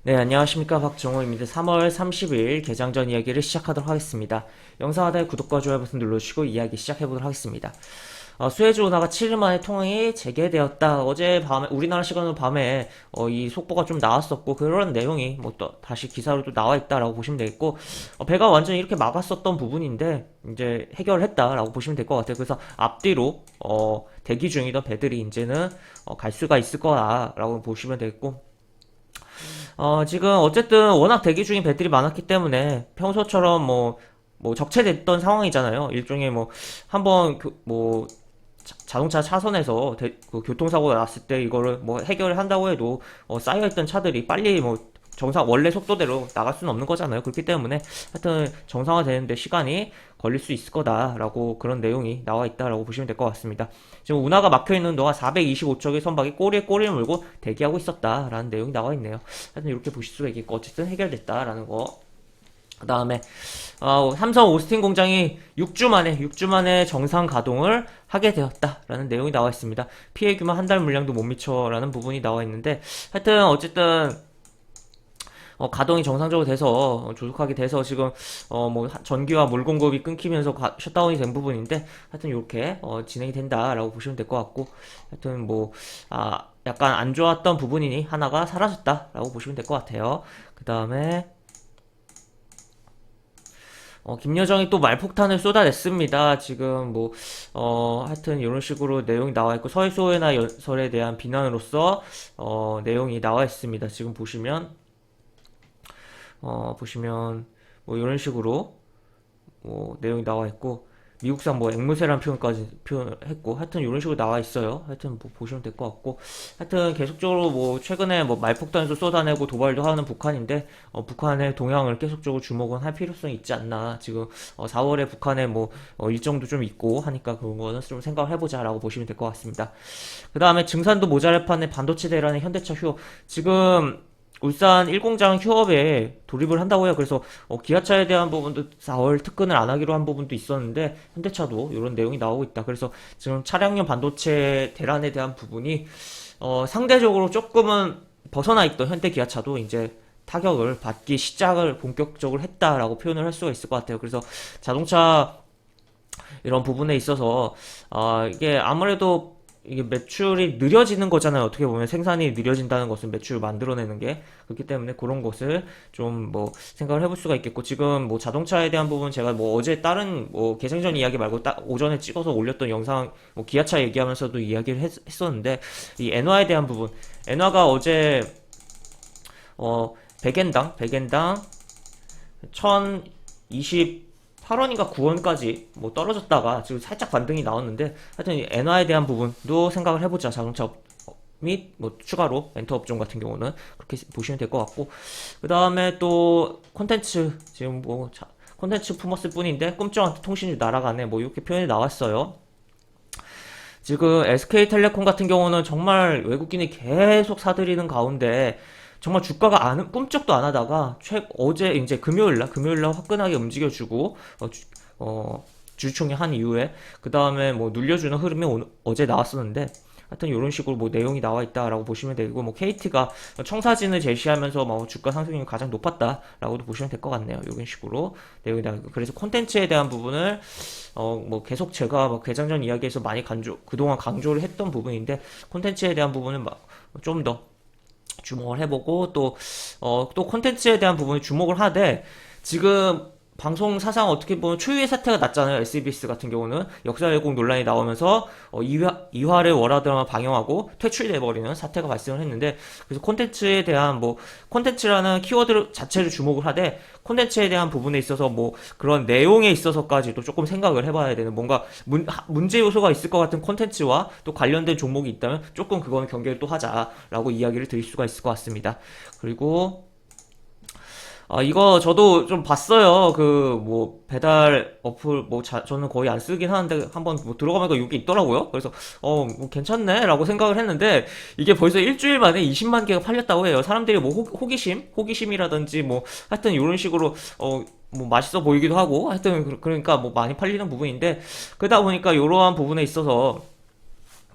네, 안녕하십니까. 박정호입니다. 3월 30일 개장 전 이야기를 시작하도록 하겠습니다. 영상 하단에 구독과 좋아요 버튼 눌러주시고 이야기 시작해보도록 하겠습니다. 수에즈 운하가 7일 만에 통행이 재개되었다. 어제 밤에, 우리나라 시간으로 밤에 이 속보가 좀 나왔었고, 그런 내용이 뭐 또 다시 기사로 또 나와 있다라고 보시면 되겠고, 배가 완전히 이렇게 막았었던 부분인데 이제 해결했다라고 보시면 될 것 같아요. 그래서 앞뒤로 대기 중이던 배들이 이제는 갈 수가 있을 거라고 보시면 되겠고, 지금 어쨌든 워낙 대기 중인 배들이 많았기 때문에 평소처럼 뭐 적체됐던 상황이잖아요. 일종의 뭐 한번 자동차 차선에서 그 교통사고가 났을 때 이거를 뭐 해결을 한다고 해도 쌓여있던 차들이 빨리 뭐 정상 원래 속도대로 나갈 수는 없는 거잖아요. 그렇기 때문에 하여튼 정상화 되는데 시간이 걸릴 수 있을 거다라고 그런 내용이 나와 있다라고 보시면 될 것 같습니다. 지금 운하가 막혀 있는 동안 425척의 선박이 꼬리에 꼬리를 물고 대기하고 있었다라는 내용이 나와 있네요. 하여튼 이렇게 보실 수가 있겠고 어쨌든 해결됐다라는 거. 그 다음에 삼성 오스틴 공장이 6주 만에 정상 가동을 하게 되었다라는 내용이 나와 있습니다. 피해 규모 한 달 물량도 못 미쳐라는 부분이 나와 있는데 하여튼 어쨌든 가동이 정상적으로 돼서 조속하게 돼서 지금 뭐 전기와 물 공급이 끊기면서 셧다운이 된 부분인데 하여튼 이렇게 진행이 된다라고 보시면 될 것 같고 하여튼 뭐 약간 안 좋았던 부분이니 하나가 사라졌다라고 보시면 될 것 같아요. 그 다음에 김여정이 또 말폭탄을 쏟아냈습니다. 지금 하여튼 이런 식으로 내용이 나와 있고, 서해소해나 연설에 대한 비난으로서, 내용이 나와 있습니다. 지금 보시면, 뭐 이런 식으로, 뭐 내용이 나와 있고, 미국산 뭐 앵무새라는 표현까지 표현을 했고, 하여튼 이런 식으로 나와 있어요. 하여튼 뭐 보시면 될 것 같고, 하여튼 계속적으로 뭐 최근에 뭐 말폭탄도 쏟아내고 도발도 하는 북한인데, 북한의 동향을 계속적으로 주목은 할 필요성이 있지 않나. 지금 4월에 북한의 뭐 일정도 좀 있고 하니까 그런 거는 좀 생각을 해보자라고 보시면 될 것 같습니다. 그 다음에 증산도 모자랄 판에 반도체 대란의 현대차 휴업. 지금 울산 1공장 휴업에 돌입을 한다고 해요. 그래서 기아차에 대한 부분도 4월 특근을 안 하기로 한 부분도 있었는데 현대차도 이런 내용이 나오고 있다. 그래서 지금 차량용 반도체 대란에 대한 부분이 상대적으로 조금은 벗어나 있던 현대 기아차도 이제 타격을 받기 시작을 본격적으로 했다라고 표현을 할 수가 있을 것 같아요. 그래서 자동차 이런 부분에 있어서 이게 아무래도 이게 매출이 느려지는 거잖아요. 어떻게 보면 생산이 느려진다는 것은 매출을 만들어내는 게 그렇기 때문에 그런 것을 좀 뭐 생각을 해볼 수가 있겠고 지금 뭐 자동차에 대한 부분 제가 뭐 어제 다른 뭐 개장 전 이야기 말고 딱 오전에 찍어서 올렸던 영상 뭐 기아차 얘기하면서도 이야기를 했었는데 이 엔화에 대한 부분 엔화가 어제 100엔당 1028원인가 9원까지 뭐 떨어졌다가 지금 살짝 반등이 나왔는데 하여튼 이 엔화에 대한 부분도 생각을 해보자. 자동차 및 뭐 추가로 렌터 업종 같은 경우는 그렇게 보시면 될 것 같고 그 다음에 또 콘텐츠 지금 뭐 콘텐츠 품었을 뿐인데 꿈쩍한 통신이 날아가네 뭐 이렇게 표현이 나왔어요. 지금 SK텔레콤 같은 경우는 정말 외국인이 계속 사들이는 가운데 정말 주가가 꿈쩍도 안 하다가 어제 이제 금요일날 화끈하게 움직여주고 주총이 한 이후에 그 다음에 뭐 눌려주는 흐름이 어제 나왔었는데 하여튼 이런 식으로 뭐 내용이 나와 있다라고 보시면 되고 뭐 KT가 청사진을 제시하면서 뭐 주가 상승률이 가장 높았다라고도 보시면 될 것 같네요. 이런 식으로 내용이 나와 있고 그래서 콘텐츠에 대한 부분을 뭐 계속 제가 뭐 개장전 이야기에서 많이 그동안 강조를 했던 부분인데 콘텐츠에 대한 부분은 좀 더 주목을 해보고 또 콘텐츠에 대한 부분에 주목을 하되 지금 방송 사상 어떻게 보면 초유의 사태가 났잖아요. SBS 같은 경우는 역사 왜곡 논란이 나오면서 2화를 월화 드라마 방영하고 퇴출돼버리는 사태가 발생을 했는데 그래서 콘텐츠에 대한 뭐 콘텐츠라는 키워드 자체를 주목을 하되 콘텐츠에 대한 부분에 있어서 뭐 그런 내용에 있어서까지도 조금 생각을 해봐야 되는 뭔가 문제 요소가 있을 것 같은 콘텐츠와 또 관련된 종목이 있다면 조금 그거는 경계를 또 하자라고 이야기를 드릴 수가 있을 것 같습니다. 그리고 이거 저도 좀 봤어요. 뭐, 배달 어플, 저는 거의 안 쓰긴 하는데, 한번 뭐 들어가보니까 이게 있더라고요. 그래서, 뭐 괜찮네? 라고 생각을 했는데, 이게 벌써 일주일 만에 20만 개가 팔렸다고 해요. 사람들이 뭐, 호기심이라든지, 뭐, 하여튼 이런 식으로, 뭐 맛있어 보이기도 하고, 하여튼, 그러니까 뭐 많이 팔리는 부분인데, 그러다 보니까 이러한 부분에 있어서,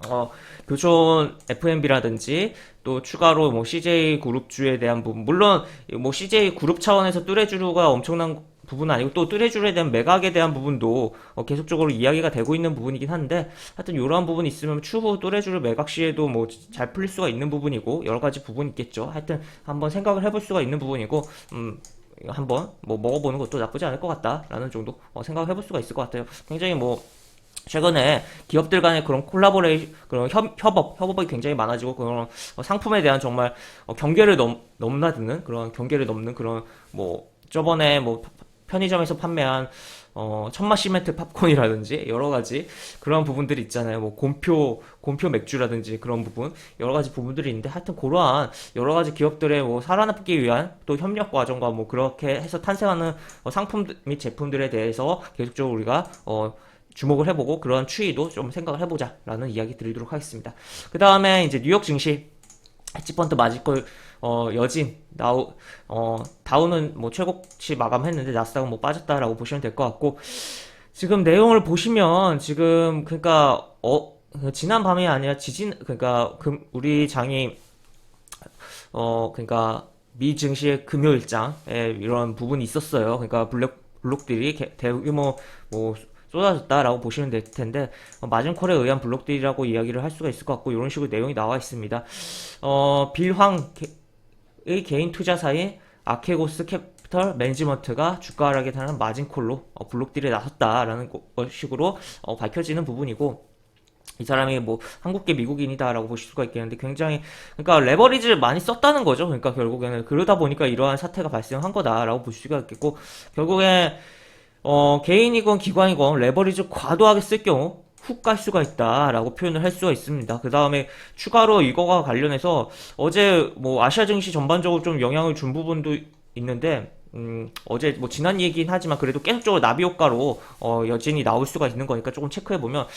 어, 교촌 F&B라든지 또 추가로 뭐 CJ 그룹주에 대한 부분, 물론 뭐 CJ 그룹 차원에서 뚜레쥬르가 엄청난 부분은 아니고 또 뚜레쥬르에 대한 매각에 대한 부분도 계속적으로 이야기가 되고 있는 부분이긴 한데, 하여튼 이러한 부분이 있으면 추후 뚜레쥬르 매각 시에도 뭐 잘 풀릴 수가 있는 부분이고 여러 가지 부분이 있겠죠. 하여튼 한번 생각을 해볼 수가 있는 부분이고, 한번 뭐 먹어보는 것도 나쁘지 않을 것 같다라는 정도 생각을 해볼 수가 있을 것 같아요. 굉장히 뭐 최근에 기업들 간의 그런 그런 협업이 굉장히 많아지고, 그런 상품에 대한 정말 경계를 넘나드는 그런 경계를 넘는 그런 뭐 저번에 뭐 편의점에서 판매한 천마 시멘트 팝콘이라든지 여러 가지 그런 부분들이 있잖아요. 뭐 곰표 맥주라든지 그런 부분 여러 가지 부분들이 있는데, 하여튼 그러한 여러 가지 기업들의 뭐 살아남기 위한 또 협력 과정과 뭐 그렇게 해서 탄생하는 상품 및 제품들에 대해서 계속적으로 우리가 주목을 해보고 그런 추이도 좀 생각을 해보자라는 이야기 드리도록 하겠습니다. 그 다음에 이제 뉴욕 증시 헤지펀드 마진콜 여진 다우는 뭐 최고치 마감했는데 나스닥은 뭐 빠졌다라고 보시면 될 것 같고, 지금 내용을 보시면 지금 그러니까 지난 밤이 아니라 그러니까 우리 장이 그러니까 미 증시의 금요일장에 이런 부분이 있었어요. 그러니까 블록들이 대규모 뭐 쏟아졌다라고 보시면 될 텐데, 마진콜에 의한 블록들이라고 이야기를 할 수가 있을 것 같고, 이런 식으로 내용이 나와 있습니다. 빌황의 개인 투자사인 아케고스 캐피털 매니지먼트가 주가 하락에 따른 마진콜로 블록딜에 나섰다라는 식으로 밝혀지는 부분이고, 이 사람이 뭐 한국계 미국인이다라고 보실 수가 있겠는데, 굉장히 그러니까 레버리지를 많이 썼다는 거죠. 그러니까 결국에는 그러다 보니까 이러한 사태가 발생한 거다라고 볼 수가 있겠고, 결국에 개인이건 기관이건 레버리지 과도하게 쓸 경우 훅 갈 수가 있다라고 표현을 할 수가 있습니다. 그 다음에 추가로 이거와 관련해서 어제 뭐 아시아 증시 전반적으로 좀 영향을 준 부분도 있는데, 어제 뭐 지난 얘기긴 하지만 그래도 계속적으로 나비 효과로 여진이 나올 수가 있는 거니까 조금 체크해 보면,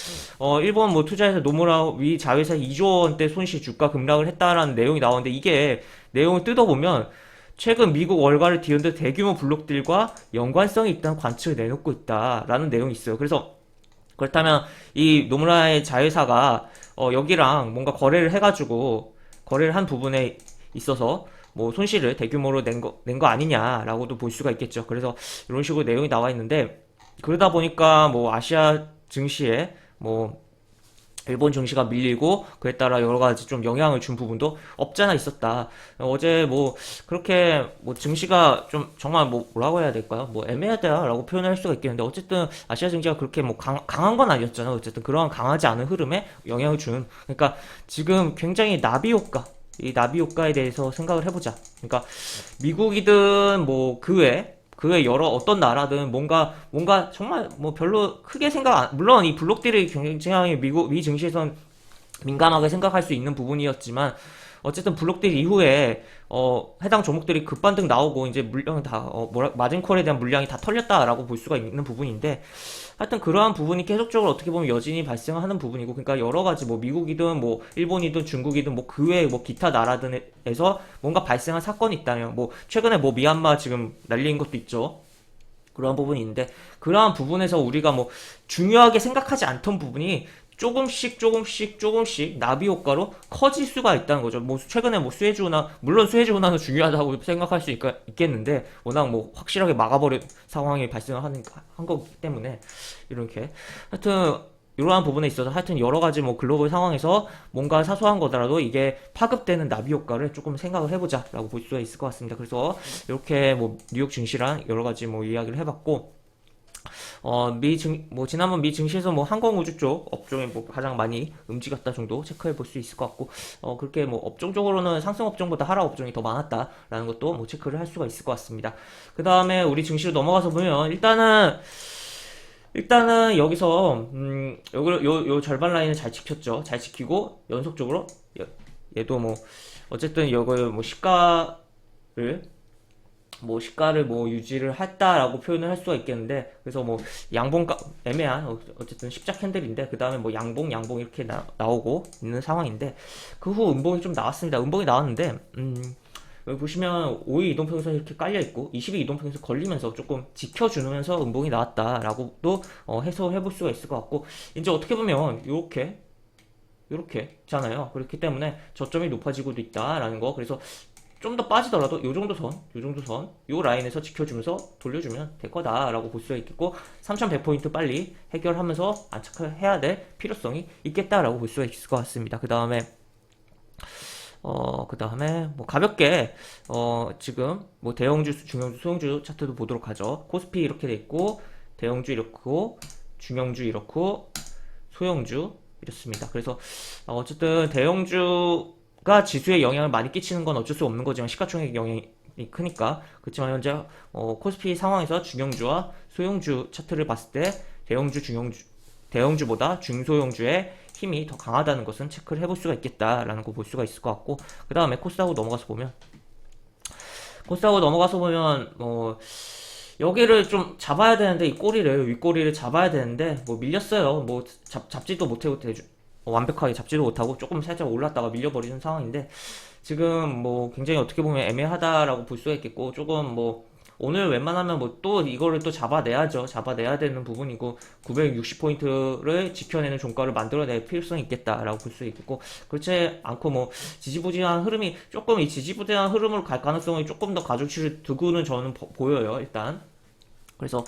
일본 뭐 투자회사 노무라 위 자회사 2조 원대 손실 주가 급락을 했다라는 내용이 나오는데, 이게 내용을 뜯어보면 최근 미국 월가를 뒤흔든 대규모 블록들과 연관성이 있다는 관측을 내놓고 있다라는 내용이 있어요. 그래서 그렇다면 이 노무라의 자회사가 여기랑 뭔가 거래를 해가지고 거래를 한 부분에 있어서 뭐 손실을 대규모로 낸 거 아니냐라고도 볼 수가 있겠죠. 그래서 이런 식으로 내용이 나와 있는데, 그러다 보니까 뭐 아시아 증시에 뭐 일본 증시가 밀리고 그에 따라 여러 가지 좀 영향을 준 부분도 없잖아 있었다. 어제 뭐 그렇게 뭐 증시가 좀 정말 뭐 뭐라고 해야 될까요? 뭐 애매하다라고 표현할 수가 있겠는데, 어쨌든 아시아 증시가 그렇게 뭐 강한 건 아니었잖아. 어쨌든 그러한 강하지 않은 흐름에 영향을 주는, 그러니까 지금 굉장히 나비 효과, 이 나비 효과에 대해서 생각을 해보자. 그러니까 미국이든 뭐 그 외 여러 어떤 나라든 뭔가 정말 뭐 별로 크게 물론 이 블록들이 굉장히 미 증시에선 민감하게 생각할 수 있는 부분이었지만, 어쨌든 블록딜 이후에 해당 종목들이 급반등 나오고 이제 물량이 다 마진콜에 대한 물량이 다 털렸다라고 볼 수가 있는 부분인데, 하여튼 그러한 부분이 계속적으로 어떻게 보면 여진이 발생하는 부분이고, 그러니까 여러 가지 뭐 미국이든 뭐 일본이든 중국이든 뭐 그 외에 뭐 기타 나라들에서 뭔가 발생한 사건이 있다면, 뭐 최근에 뭐 미얀마 지금 날린 것도 있죠. 그러한 부분이 있는데, 그러한 부분에서 우리가 뭐 중요하게 생각하지 않던 부분이 조금씩 나비 효과로 커질 수가 있다는 거죠. 뭐 최근에 뭐 물론 수에즈 운하는 중요하다고 생각할 수 있겠는데, 워낙 뭐 확실하게 막아버린 상황이 발생을 한 거기 때문에 이렇게, 하여튼 이러한 부분에 있어서 하여튼 여러 가지 뭐 글로벌 상황에서 뭔가 사소한 거더라도 이게 파급되는 나비 효과를 조금 생각을 해보자라고 볼 수가 있을 것 같습니다. 그래서 이렇게 뭐 뉴욕 증시랑 여러 가지 뭐 이야기를 해봤고, 지난번 미 증시에서 뭐 항공우주 쪽 업종이 뭐 가장 많이 움직였다 정도 체크해 볼 수 있을 것 같고, 그렇게 뭐 업종적으로는 상승 업종보다 하락 업종이 더 많았다라는 것도 뭐 체크를 할 수가 있을 것 같습니다. 그 다음에 우리 증시로 넘어가서 보면, 일단은 여기서, 요 절반 라인을 잘 지켰죠. 잘 지키고, 연속적으로, 얘도 뭐, 어쨌든 이걸 뭐 시가를 뭐 유지를 했다라고 표현을 할 수가 있겠는데, 그래서 뭐 양봉가 애매한 어쨌든 십자 캔들인데, 그 다음에 뭐 양봉 이렇게 나오고 있는 상황인데, 그 후 음봉이 좀 나왔습니다. 음봉이 나왔는데, 여기 보시면 5일 이동평선 이렇게 깔려 있고 20일 이동평선 걸리면서 조금 지켜주면서 음봉이 나왔다라고도 해석을 해볼 수가 있을 것 같고, 이제 어떻게 보면 이렇게 이렇게잖아요. 그렇기 때문에 저점이 높아지고도 있다라는 거. 그래서 좀 더 빠지더라도 요 라인에서 지켜주면서 돌려주면 될 거다라고 볼 수가 있겠고 3100포인트 빨리 해결하면서 안착해야 될 필요성이 있겠다라고 볼 수가 있을 것 같습니다. 그 다음에 뭐 가볍게 지금 뭐 대형주, 중형주, 소형주 차트도 보도록 하죠. 코스피 이렇게 돼 있고 대형주 이렇고 중형주 이렇고 소형주 이렇습니다. 그래서 어쨌든 대형주가 지수에 영향을 많이 끼치는 건 어쩔 수 없는 거지만 시가총액 영향이 크니까 그렇지만 현재 코스피 상황에서 중형주와 소형주 차트를 봤을 때 대형주보다 중소형주의 힘이 더 강하다는 것은 체크를 해볼 수가 있겠다라는 거 볼 수가 있을 것 같고 그 다음에 코스닥으로 넘어가서 보면 여기를 좀 잡아야 되는데 이 윗꼬리를 잡아야 되는데 뭐 밀렸어요. 뭐 잡지도 못하고 완벽하게 잡지도 못하고 조금 살짝 올랐다가 밀려버리는 상황인데 지금 뭐 굉장히 어떻게 보면 애매하다라고 볼 수가 있겠고 조금 뭐 오늘 웬만하면 뭐 또 이거를 또 잡아내야죠. 잡아내야 되는 부분이고 960포인트를 지켜내는 종가를 만들어낼 필요성이 있겠다라고 볼 수 있겠고 그렇지 않고 뭐 지지부진한 흐름이 조금 이 지지부진한 흐름으로 갈 가능성이 조금 더 가중치를 두고는 저는 보여요. 그래서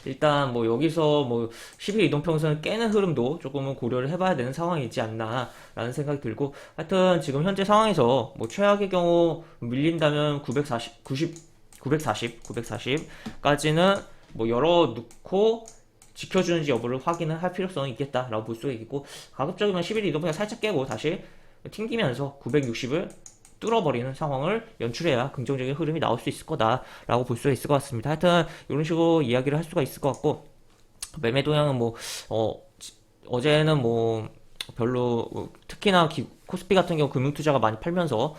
일단 뭐 여기서 뭐 10일 이동평선을 깨는 흐름도 조금은 고려를 해봐야 되는 상황이지 않나라는 생각이 들고 하여튼 지금 현재 상황에서 뭐 최악의 경우 밀린다면 940까지는 뭐 열어놓고 지켜주는지 여부를 확인을 할 필요성이 있겠다라고 볼 수가 있고 가급적이면 11일 이동평선 살짝 깨고 다시 튕기면서 960을 뚫어버리는 상황을 연출해야 긍정적인 흐름이 나올 수 있을 거다라고 볼 수가 있을 것 같습니다. 하여튼 이런 식으로 이야기를 할 수가 있을 것 같고 매매 동향은 뭐 어제는 뭐 별로 특히나 코스피 같은 경우 금융투자가 많이 팔면서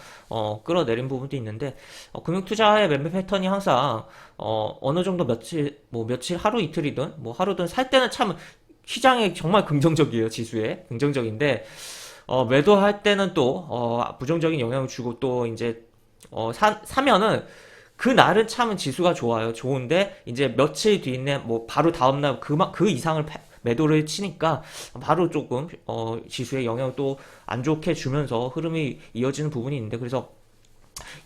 끌어내린 부분도 있는데 금융투자의 매매 패턴이 항상 어느 정도 며칠 하루 이틀이든 뭐 하루든 살 때는 참 시장에 정말 긍정적이에요. 지수에 긍정적인데 매도할 때는 또 부정적인 영향을 주고 또 이제 사면은 그 날은 참 지수가 좋아요. 좋은데 이제 며칠 뒤에 뭐 바로 다음날 그 이상을 매도를 치니까 바로 조금 지수에 영향을 또 안 좋게 주면서 흐름이 이어지는 부분이 있는데 그래서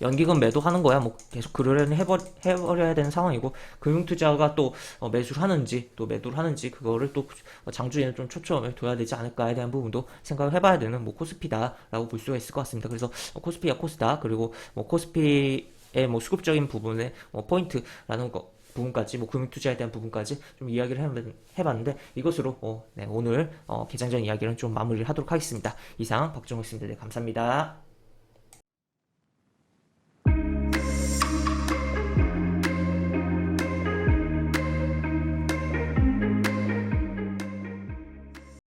연기금 매도하는 거야 뭐 계속 그러려니 해버려야 되는 상황이고 금융투자가 또 매수를 하는지 또 매도를 하는지 그거를 또 장주에는 좀 초점을 둬야 되지 않을까에 대한 부분도 생각을 해봐야 되는 뭐 코스피다라고 볼 수가 있을 것 같습니다. 그래서 코스피와 코스닥 그리고 뭐 코스피의 뭐 수급적인 부분의 포인트라는 거 부분까지 뭐 금융투자에 대한 부분까지 좀 이야기를 해봤는데 이것으로 네, 오늘 개장 전 이야기는 좀 마무리를 하도록 하겠습니다. 이상 박정호였습니다. 네, 감사합니다.